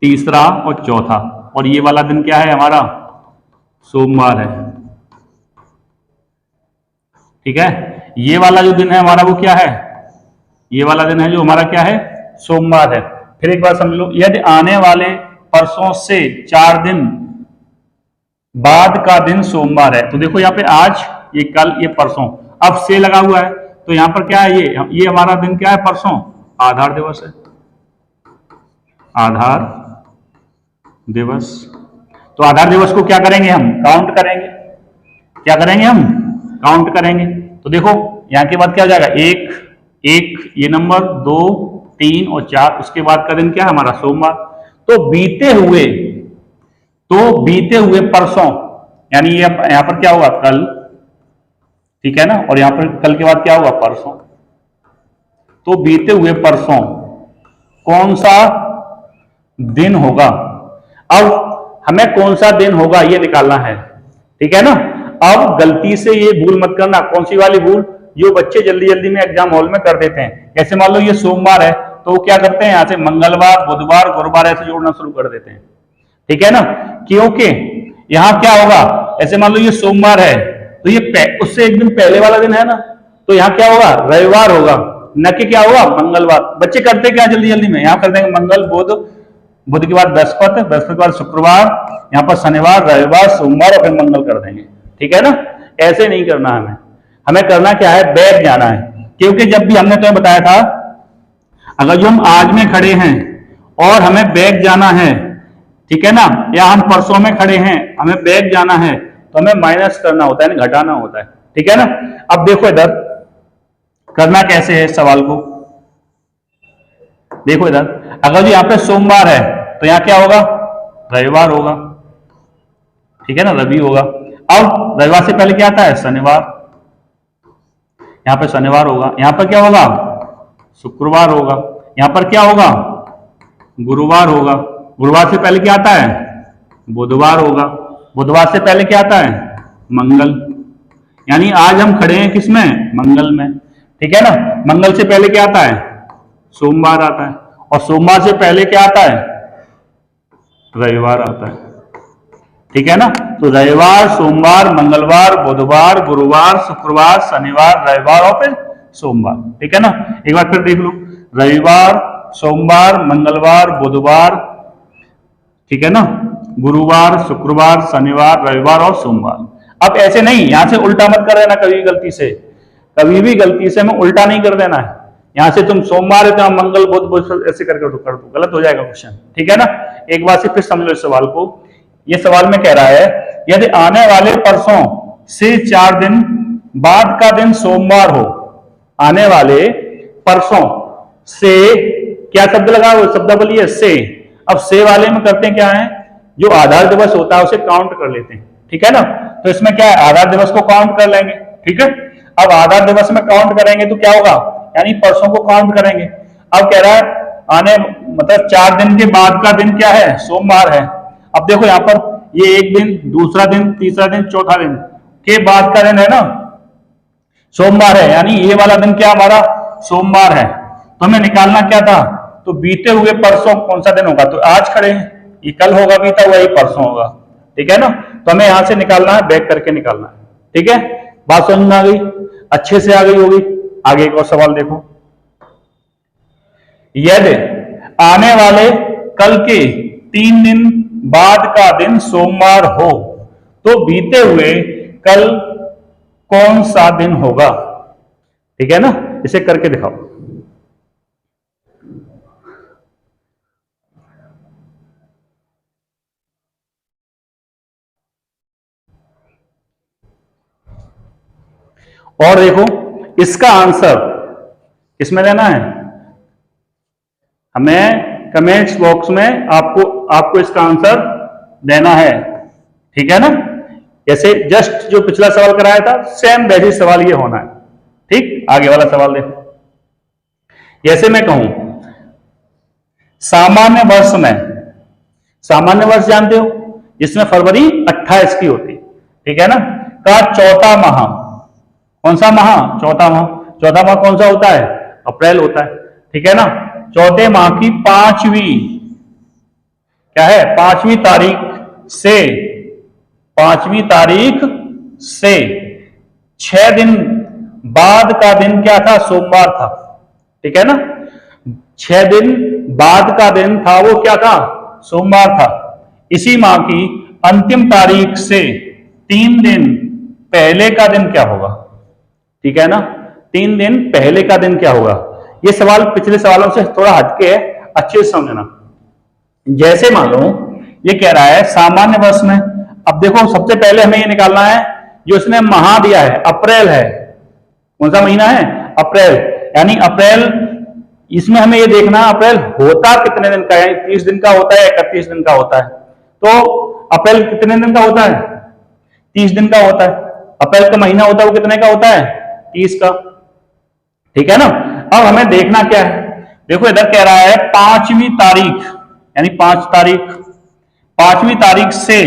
तीसरा और चौथा, और ये वाला दिन क्या है हमारा, सोमवार है, ठीक है। ये वाला जो दिन है हमारा वो क्या है, ये वाला दिन है जो हमारा क्या है, सोमवार है। फिर एक बार समझ लो, यदि आने वाले परसों से 4 दिन बाद का दिन सोमवार है, तो देखो यहाँ पे आज, ये कल, ये परसों, अब से लगा हुआ है, तो यहां पर क्या है, ये हमारा दिन क्या है, परसों, आधार दिवस है, आधार दिवस। तो आधार दिवस को क्या करेंगे हम, काउंट करेंगे, क्या करेंगे हम, काउंट करेंगे। तो देखो यहां के बाद क्या हो जाएगा, एक, एक ये नंबर, 2, 3 और 4, उसके बाद का दिन क्या है हमारा, सोमवार। तो बीते हुए परसों, यानी ये यहां पर क्या होगा, कल, ठीक है ना, और यहां पर कल के बाद क्या होगा, परसों। तो बीते हुए परसों कौन सा दिन होगा। अब हमें कौन सा दिन होगा ये निकालना है, ठीक है ना। अब गलती से ये भूल मत करना, कौन सी वाली भूल, जो बच्चे जल्दी जल्दी में एग्जाम हॉल में कर देते हैं। जैसे मान लो ये सोमवार है, तो वो क्या करते हैं, यहां से मंगलवार, बुधवार, गुरुवार ऐसे जोड़ना शुरू कर देते हैं, ठीक है ना। क्योंकि यहां क्या होगा, ऐसे मान लो ये सोमवार है, तो ये उससे एक दिन पहले वाला दिन है ना, तो यहां क्या होगा, रविवार होगा, न कि क्या होगा, मंगलवार। बच्चे करते क्या जल्दी जल्दी में, यहां कर देंगे मंगल, बुध, बुध के बाद बृहस्पति, बृहस्पति के बाद शुक्रवार, यहां पर शनिवार, रविवार, सोमवार और फिर मंगल कर देंगे, ठीक है ना। ऐसे नहीं करना हमें, हमें करना क्या है, बैक जाना है। क्योंकि जब भी हमने तुम्हें बताया था, अगर जो हम आज में खड़े हैं और हमें बैक जाना है, ठीक है ना, या हम परसों में खड़े हैं, हमें बैक जाना है, तो हमें माइनस करना होता है, घटाना होता है, ठीक है ना। अब देखो इधर करना कैसे है सवाल को, देखो इधर, अगर जो यहां पे सोमवार है, तो यहां क्या होगा, रविवार होगा, ठीक है ना, रवि होगा। अब रविवार से पहले क्या आता है, शनिवार, यहां पे शनिवार होगा, यहां पर क्या होगा, शुक्रवार होगा, यहां पर क्या होगा, गुरुवार होगा, गुरुवार से पहले क्या आता है, बुधवार होगा, बुधवार से पहले क्या आता है, मंगल। यानी आज हम खड़े हैं किसमें, मंगल में, ठीक है ना। मंगल से पहले क्या आता है, सोमवार आता है, और सोमवार से पहले क्या आता है, रविवार आता है, ठीक है ना। तो रविवार, सोमवार, मंगलवार, बुधवार, गुरुवार, शुक्रवार, शनिवार, रविवार और फिर सोमवार। ठीक है ना। एक बार फिर देख लो, रविवार, सोमवार, मंगलवार, बुधवार, ठीक है ना, गुरुवार, शुक्रवार, शनिवार, रविवार और सोमवार। अब ऐसे नहीं, यहां से उल्टा मत कर देना कभी गलती से, कभी भी गलती से हमें उल्टा नहीं कर देना है। यहां से तुम सोमवार है तो मंगल, बुध ऐसे करके तो कर दो, गलत हो जाएगा क्वेश्चन। ठीक है ना। एक बार से फिर समझ लो इस सवाल को। ये सवाल में कह रहा है, यदि आने वाले परसों से 4 दिन बाद का दिन सोमवार हो, आने वाले परसों से, क्या शब्द लगा, वो शब्द बोलिए से। अब से वाले में करते हैं क्या है, जो आधार दिवस होता है उसे काउंट कर लेते हैं। ठीक है ना। तो इसमें क्या है, आधार दिवस को काउंट कर लेंगे। ठीक है। अब आधार दिवस में काउंट करेंगे तो क्या होगा, यानी परसों को काउंट करेंगे। अब कह रहा है आने मतलब 4 दिन के बाद का दिन क्या है, सोमवार है। अब देखो यहां पर ये एक दिन, दूसरा दिन, तीसरा दिन, चौथा दिन के बाद का दिन है ना सोमवार है, यानी ये वाला दिन क्या हमारा सोमवार है। तो हमें निकालना क्या था, तो बीते हुए परसों कौन सा दिन होगा, तो आज खड़े हैं, ये कल होगा, बीता हुआ ये परसों होगा। ठीक है ना। तो हमें यहां से निकालना है, बैक करके निकालना है। ठीक है, बात समझ में आ गई, अच्छे से आ गई होगी। आगे एक और सवाल देखो, यदि आने वाले कल के 3 दिन बाद का दिन सोमवार हो तो बीते हुए कल कौन सा दिन होगा। ठीक है ना, इसे करके दिखाओ। और देखो इसका आंसर किसमें देना है, हमें कमेंट्स बॉक्स में आपको इसका आंसर देना है। ठीक है ना। जैसे जस्ट जो पिछला सवाल कराया था सेम वैसे सवाल ये होना है। ठीक, आगे वाला सवाल देखो। जैसे मैं कहूं सामान्य वर्ष में, सामान्य वर्ष जानते हो जिसमें फरवरी 28 की होती, ठीक है ना, का चौथा माह, कौन सा माह, चौथा माह। चौथा माह कौन सा होता है, अप्रैल होता है। ठीक है ना। चौथे माह की 5वीं, क्या है, 5वीं तारीख से, 5वीं तारीख से 6 दिन बाद का दिन क्या था, सोमवार था। ठीक है ना। 6 दिन बाद का दिन था वो क्या था, सोमवार था। इसी माह की अंतिम तारीख से 3 दिन पहले का दिन क्या होगा। ठीक है ना, 3 दिन पहले का दिन क्या होगा। ये सवाल पिछले सवालों से थोड़ा हटके है, अच्छे से समझना। जैसे मान लो ये कह रहा है सामान्य वर्ष में, अब देखो सबसे पहले हमें ये निकालना है जो इसने माह दिया है, अप्रैल है। कौन सा महीना है, अप्रैल, यानी अप्रैल, इसमें हमें ये देखना अप्रैल होता कितने दिन का है, 30 दिन का होता है, 31 दिन का होता है। तो अप्रैल कितने दिन का होता है, 30 दिन का होता है। अप्रैल का महीना होता है वो कितने का होता है, 30 का। ठीक है ना। अब हमें देखना क्या है, देखो इधर कह रहा है 5वीं तारीख, यानी 5 तारीख, 5वीं तारीख से,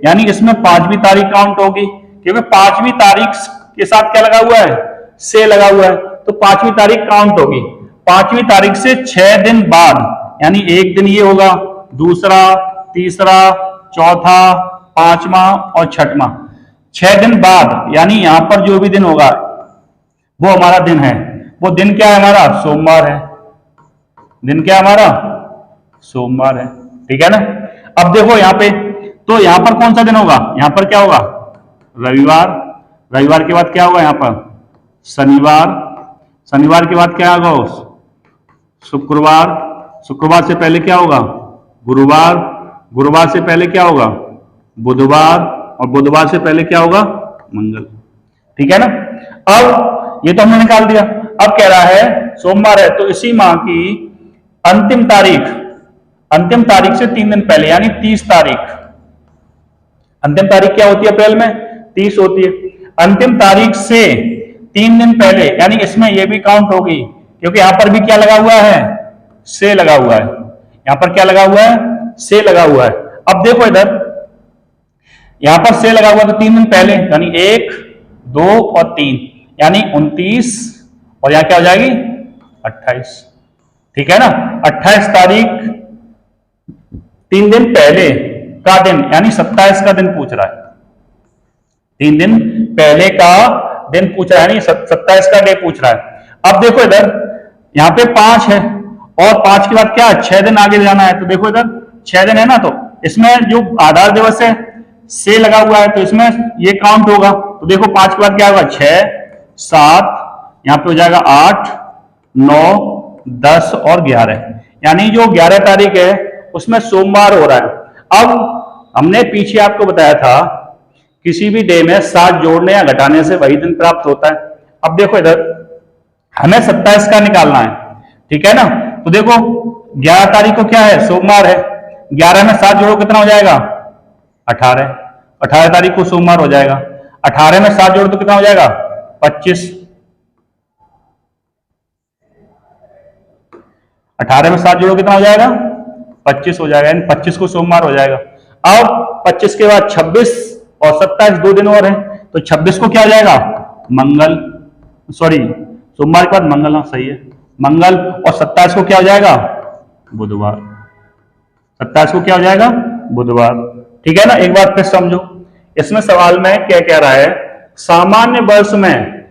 यानी इसमें 5वीं तारीख काउंट होगी क्योंकि 5वीं तारीख के साथ क्या लगा हुआ है, से लगा हुआ है, तो 5वीं तारीख काउंट होगी। 5वीं तारीख से 6 दिन बाद, यानी एक दिन ये होगा, दूसरा, तीसरा, चौथा, 5वां और 6वां, 6 दिन बाद, यानी यहां पर जो भी दिन होगा वो हमारा दिन है। वो दिन क्या है हमारा, सोमवार है। दिन क्या हमारा, सोमवार है। ठीक है ना। अब देखो यहां पे, तो यहां पर कौन सा दिन होगा, यहां पर क्या होगा, रविवार। रविवार के बाद क्या होगा यहां पर, शनिवार। शनिवार के बाद क्या होगा, शुक्रवार। शुक्रवार से पहले क्या होगा, गुरुवार। गुरुवार से पहले क्या होगा, बुधवार। और बुधवार से पहले क्या होगा, मंगल। ठीक है ना। अब ये तो हमने निकाल दिया। अब कह रहा है सोमवार है तो इसी माह की अंतिम तारीख, अंतिम तारीख से 3 दिन पहले, यानी 30 तारीख। अंतिम तारीख क्या होती है अप्रैल में, 30 होती है। अंतिम तारीख से 3 दिन पहले, यानी इसमें यह भी काउंट होगी क्योंकि यहां पर भी क्या लगा हुआ है, से लगा हुआ है। यहां पर क्या लगा हुआ है, से लगा हुआ है। अब देखो इधर यहां पर से लगा हुआ तो 3 दिन पहले, यानी 1, 2 और 3, यानी 29, और यहां क्या हो जाएगी, 28। ठीक है ना। 28 तारीख 3 दिन पहले, का दिन यानी 27 का दिन पूछ रहा है, 3 दिन पहले का दिन पूछ रहा है, यानी 27 का डे पूछ रहा है। अब देखो इधर यहाँ पे 5 है और 5 के बाद क्या है, 6 दिन आगे जाना है। तो देखो इधर 6 दिन है ना, तो इसमें जो आधार दिवस है से लगा हुआ है तो इसमें ये काउंट होगा। तो देखो 5 के बाद क्या होगा, 6 7, यहाँ पे हो जाएगा 8 9 10 और 11, यानी जो 11 तारीख है उसमें सोमवार हो रहा है। अब हमने पीछे आपको बताया था किसी भी डे में 7 जोड़ने या घटाने से वही दिन प्राप्त होता है। अब देखो इधर हमें 27 का निकालना है, ठीक है ना। तो देखो 11 तारीख को क्या है, सोमवार है, 11 में 7 जोड़ो कितना हो जाएगा, 18, 18 तारीख को सोमवार हो जाएगा। 18 में 7 जोड़ो तो कितना हो जाएगा, 25, 18 में 7 जोड़ो कितना हो जाएगा, 25 हो जाएगा, यानी 25 को सोमवार हो जाएगा। अब 25 के बाद 26 और 27 2 दिन और हैं, तो 26 को क्या हो जाएगा, मंगल, सॉरी सोमवार के बाद मंगल, हाँ सही है मंगल, और 27 को क्या हो जाएगा, बुधवार, 27 को क्या हो जाएगा, बुधवार, ठीक है ना। एक बार फिर समझो, इसमें सवाल में क्या कह रहा है, सामान्य वर्ष में,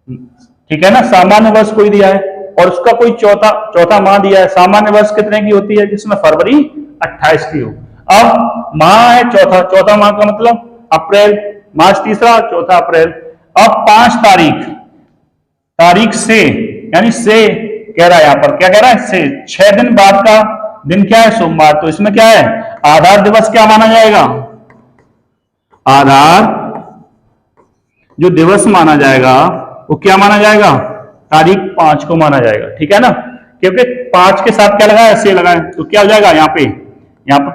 ठीक है ना, सामान्य वर्ष कोई दिया है और उसका कोई चौथा माह दिया है। सामान्य वर्ष कितने की होती है, जिसमें फरवरी 28 की हो। अब माह है चौथा माह का मतलब अप्रैल, मार्च तीसरा, चौथा अप्रैल। अब 5 तारीख से, यानी से कह रहा है, यहां पर क्या कह रहा है, से 6 दिन बाद का दिन क्या है, सोमवार। तो इसमें क्या है, आधार दिवस क्या माना जाएगा, आधार जो दिवस माना जाएगा वो क्या माना जाएगा, तारीख 5 को माना जाएगा, ठीक है ना। क्योंकि 5 के साथ क्या लगा है, से लगा है, तो क्या हो जाएगा, यहाँ पे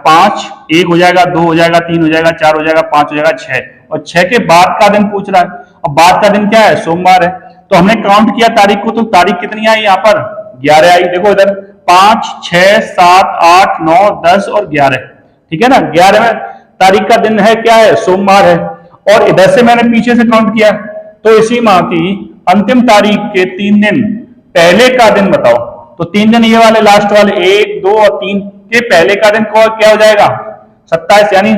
5 1 हो जाएगा, 2 हो जाएगा, 3 हो जाएगा, 4 हो जाएगा, 5 हो जाएगा, 6, और 6 के बाद का दिन पूछ रहा है, और बाद का दिन क्या है, सोमवार है। तो हमने काउंट किया तारीख को, तो तारीख कितनी आई यहाँ पर, 11 आई। देखो इधर 5 6 7 8 9 10 और 11, ठीक है ना। 11वें तारीख का दिन है, क्या है, सोमवार है। और इधर से मैंने पीछे से काउंट किया, तो इसी माह की अंतिम तारीख के 3 दिन पहले का दिन बताओ। तो 3 दिन ये वाले लास्ट वाले 1 2 और 3 के पहले का दिन क्या हो जाएगा, 27, यानी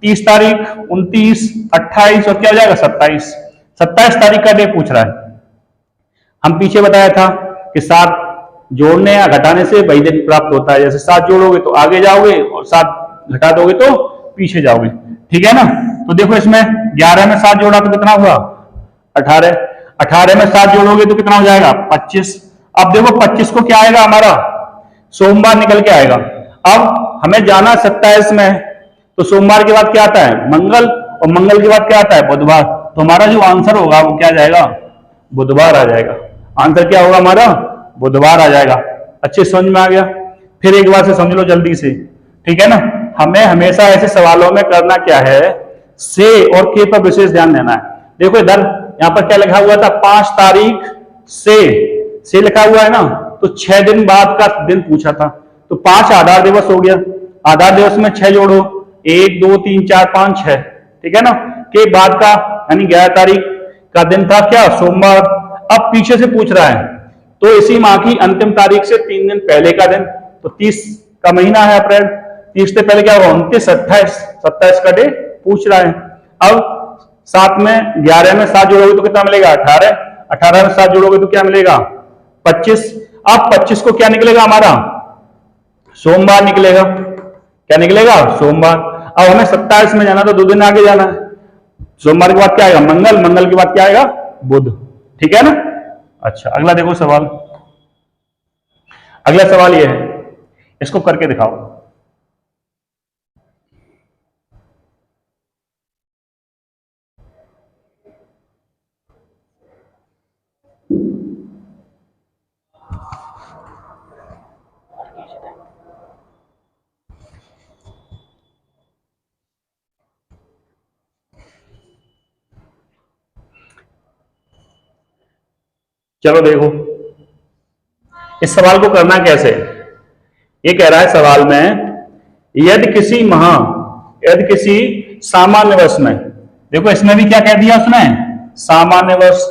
30 तारीख 29 28 और क्या हो जाएगा, 27 तारीख का डे पूछ रहा है। हम पीछे बताया था कि 7 जोड़ने या घटाने से वही दिन प्राप्त होता है। जैसे 7 जोड़ोगे तो आगे जाओगे और 7 घटा दोगे तो पीछे जाओगे, ठीक है ना। तो देखो इसमें 11 में 7 जोड़ा तो कितना हुआ, 18, 18 में 7 जोड़ोगे तो कितना हो जाएगा, 25। अब देखो 25 को क्या आएगा, हमारा सोमवार निकल के आएगा। अब हमें जाना 27 में, तो सोमवार के बाद क्या आता है, मंगल, और मंगल के बाद क्या आता है, बुधवार। तो हमारा जो आंसर होगा वो क्या जाएगा, बुधवार आ जाएगा। आंसर क्या होगा हमारा, बुधवार आ जाएगा। अच्छे समझ में आ गया। फिर एक बार से समझ लो जल्दी से, ठीक है ना। हमें हमेशा ऐसे सवालों में करना क्या है, से और के पर विशेष ध्यान देना है। देखो इधर यहाँ पर क्या लिखा हुआ था, 5 तारीख से लिखा हुआ है ना, तो 6 दिन बाद का दिन पूछा था। तो 5 आधार दिवस हो गया, आधार दिवस में 6 जोड़ो, 1 2 3 4 5 6, ठीक है ना। के बाद का यानी 11 तारीख का दिन था क्या, सोमवार। अब पीछे से पूछ रहा है, तो इसी माह की अंतिम तारीख से 3 दिन पहले का दिन, तो 30 का महीना है अप्रैल, 30 से पहले क्या होगा, 29 27 का डे पूछ रहा है। अब 7 में 11 में 7 जोड़ोगे तो कितना मिलेगा, 18, 18 में 7 जोड़ोगे तो क्या मिलेगा, 25। अब 25 को क्या निकलेगा हमारा, सोमवार निकलेगा। क्या निकलेगा, सोमवार। अब हमें 27 में जाना तो 2 दिन आगे जाना है। सोमवार के बाद क्या आएगा, मंगल, मंगल के बाद क्या आएगा, बुध, ठीक है ना। अच्छा अगला देखो सवाल, अगला सवाल ये है, इसको करके दिखाओ। चलो देखो इस सवाल को करना कैसे। ये कह रहा है सवाल में, यदि किसी सामान्य वर्ष में, देखो इसमें भी क्या कह दिया उसने, सामान्य वर्ष,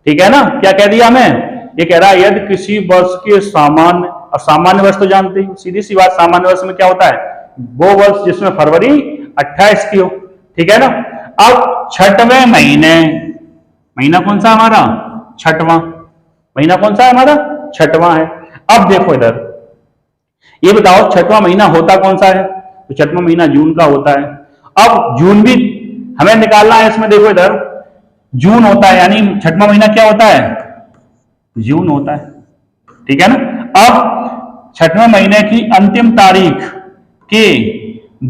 ठीक है ना। क्या कह दिया हमें, ये कह रहा है यदि किसी वर्ष के सामान्य, और सामान्य वर्ष तो जानते हैं, सीधी सी बात, सामान्य वर्ष में क्या होता है, वो वर्ष जिसमें फरवरी 28 की हो, ठीक है ना। अब छठवें महीने, महीना कौन सा हमारा, छठवां महीना कौन सा है हमारा, छठवां है। अब देखो इधर, ये बताओ छठवां महीना होता कौन सा है, तो छठवां महीना जून का होता है। अब जून भी हमें निकालना है, इसमें देखो इधर जून होता है, यानी छठवां महीना क्या होता है, जून होता है, ठीक है ना। अब छठवें महीने की अंतिम तारीख के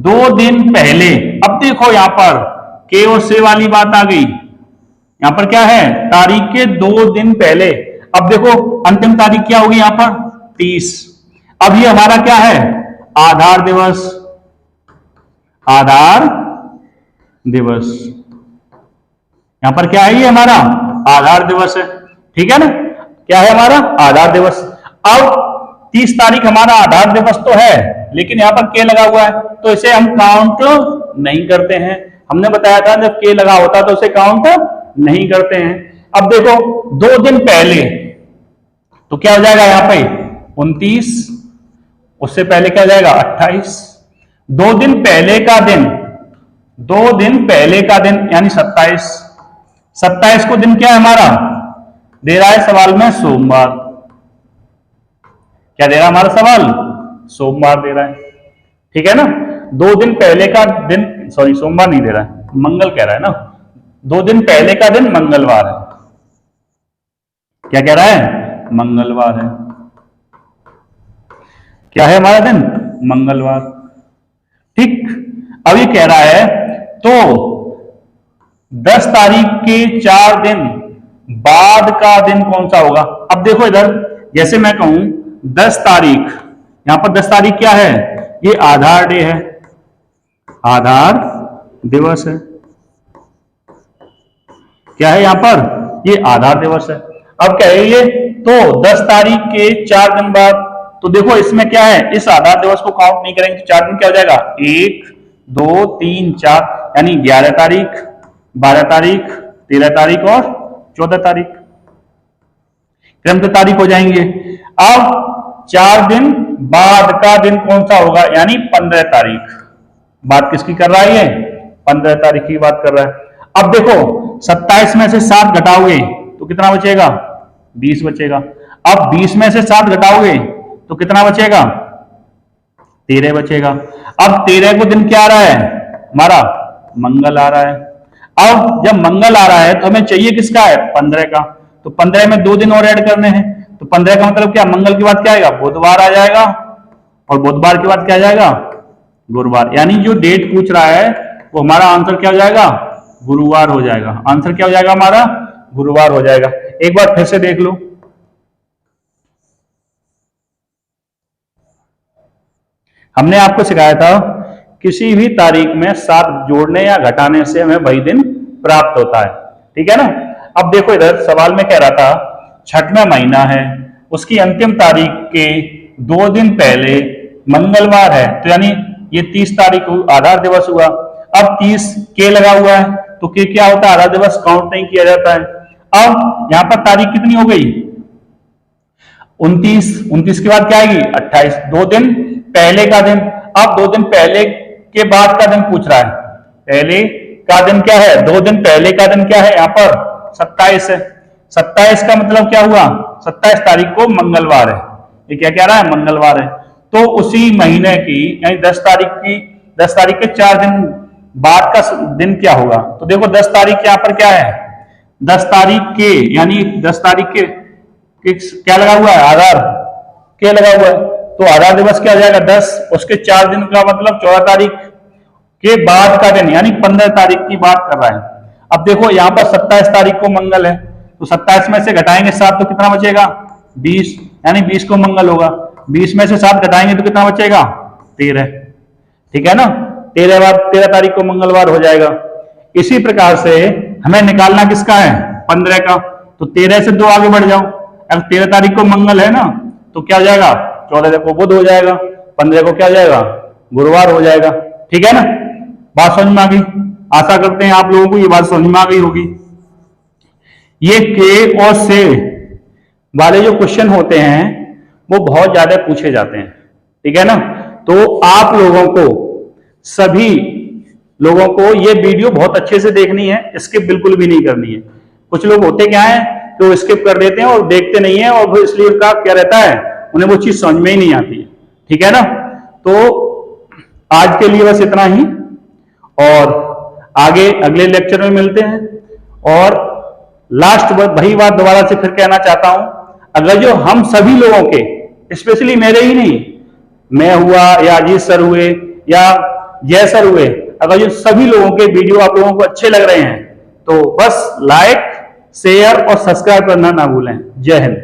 2 दिन पहले, अब देखो यहां पर के और से वाली बात आ गई, यहां पर क्या है, तारीख के 2 दिन पहले। अब देखो अंतिम तारीख क्या होगी यहां पर, 30। अब ये हमारा क्या है, आधार दिवस, आधार दिवस, यहां पर क्या है, ये हमारा आधार दिवस है, ठीक है ना, क्या है हमारा आधार दिवस। अब 30 तारीख हमारा आधार दिवस तो है, लेकिन यहां पर के लगा हुआ है, तो इसे हम काउंट नहीं करते हैं। हमने बताया था जब के लगा होता तो उसे काउंट नहीं करते हैं। अब देखो 2 दिन पहले, तो क्या हो जाएगा यहां पे 29, उससे पहले क्या हो जाएगा 28, 2 दिन पहले का दिन, 2 दिन पहले का दिन यानी 27, 27 को दिन क्या है हमारा, दे रहा है सवाल में सोमवार, क्या दे रहा है हमारा सवाल, सोमवार दे रहा है, ठीक है ना। 2 दिन पहले का दिन, सॉरी सोमवार नहीं दे रहा है, मंगल कह रहा है ना, 2 दिन पहले का दिन मंगलवार है, क्या कह रहा है, मंगलवार है, क्या है हमारा दिन, मंगलवार, ठीक। अब ये कह रहा है तो 10 तारीख के 4 दिन बाद का दिन कौन सा होगा। अब देखो इधर, जैसे मैं कहूं 10 तारीख, यहां पर 10 तारीख क्या है, ये आधार डे है, आधार दिवस है, क्या है यहां पर, ये आधार दिवस है। अब क्या है ये, तो 10 तारीख के 4 दिन बाद, तो देखो इसमें क्या है, इस आधार दिवस को काउंट नहीं करेंगे तो 4 दिन क्या हो जाएगा, 1 2 3 4, यानी 11 तारीख 12 तारीख 13 तारीख और 14 तारीख, क्रमशः तारीख हो जाएंगे। अब 4 दिन बाद का दिन कौन सा होगा, यानी 15 तारीख, बात किसकी कर रहा है ये, 15 तारीख की बात कर रहा है। अब देखो 27 में से 7 घटाओगे तो कितना बचेगा, 20 बचेगा। अब 20 में से 7 घटाओगे तो कितना बचेगा, 13 बचेगा। अब 13 को दिन क्या आ रहा है हमारा, मंगल आ रहा है। अब जब मंगल आ रहा है तो हमें चाहिए किसका है, 15 का, तो 15 में 2 दिन और ऐड करने हैं, तो 15 का मतलब क्या, मंगल के बाद क्या आएगा, बुधवार आ जाएगा, और बुधवार के बाद क्या आ जाएगा, गुरुवार, यानी जो डेट पूछ रहा है वो हमारा आंसर क्या हो जाएगा, गुरुवार हो जाएगा, आंसर क्या हो जाएगा हमारा, गुरुवार हो जाएगा। एक बार फिर से देख लो, हमने आपको सिखाया था किसी भी तारीख में 7 जोड़ने या घटाने से हमें वही दिन प्राप्त होता है, ठीक है ना। अब देखो इधर सवाल में कह रहा था छठवां महीना है, उसकी अंतिम तारीख के 2 दिन पहले मंगलवार है, तो यानी ये 30 तारीख आधार दिवस हुआ। अब 30 के लगा हुआ है, तो के क्या होता है, आधार दिवस काउंट नहीं किया जाता है। अब यहां पर तारीख कितनी हो गई, 29, 29 के बाद क्या आएगी 28, 2 दिन पहले का दिन। अब 2 दिन पहले के बाद का दिन पूछ रहा है, पहले का दिन क्या है, 2 दिन पहले का दिन क्या है, यहां पर 27 है, 27 का मतलब क्या हुआ, 27 तारीख को मंगलवार है, ये क्या कह रहा है, मंगलवार है। तो उसी महीने की यानी 10 तारीख की, 10 तारीख के 4 दिन बाद का दिन क्या होगा, तो देखो 10 तारीख यहाँ पर क्या है, 10 तारीख के यानी 10 तारीख के क्या लगा हुआ है, आधार के लगा हुआ है, तो आधार दिवस क्या हो जाएगा 10, उसके 4 दिन का मतलब 14 तारीख के बाद का दिन यानी 15 तारीख की बात कर रहा है। अब देखो यहाँ पर 27 तारीख को मंगल है, तो 27 में से घटाएंगे 7 तो कितना बचेगा 20, यानी 20 को मंगल होगा, 20 में से 7 घटाएंगे तो कितना बचेगा 13, ठीक है ना, 13 तारीख को मंगलवार हो जाएगा। इसी प्रकार से हमें निकालना किसका है 15 का, तो 13 से 2 आगे बढ़ जाओ, अब 13 तारीख को मंगल है ना, तो क्या हो जाएगा 14 को बुध हो जाएगा, 15 को क्या हो जाएगा गुरुवार हो जाएगा, ठीक है ना। बात समझ में आ गई, आशा करते हैं आप लोगों को ये बात समझ में आ गई होगी। ये के और से वाले जो क्वेश्चन होते हैं वो बहुत ज्यादा पूछे जाते हैं, ठीक है ना। तो आप लोगों को सभी लोगों को ये वीडियो बहुत अच्छे से देखनी है, स्किप बिल्कुल भी नहीं करनी है। कुछ लोग होते क्या है कि वो स्किप कर देते हैं और देखते नहीं है, और इसलिए उनका क्या रहता है, उन्हें वो चीज समझ में ही नहीं आती है। ठीक है ना? तो आज के लिए बस इतना ही, और आगे अगले लेक्चर में मिलते हैं। और लास्ट वही बात दोबारा से फिर कहना चाहता हूं, अगर जो हम सभी लोगों के, स्पेशली मेरे ही नहीं, मैं हुआ या अजीत सर हुए या जय सर हुए, अगर जो सभी लोगों के वीडियो आप लोगों को अच्छे लग रहे हैं तो बस लाइक, शेयर और सब्सक्राइब करना ना भूलें। जय हिंद।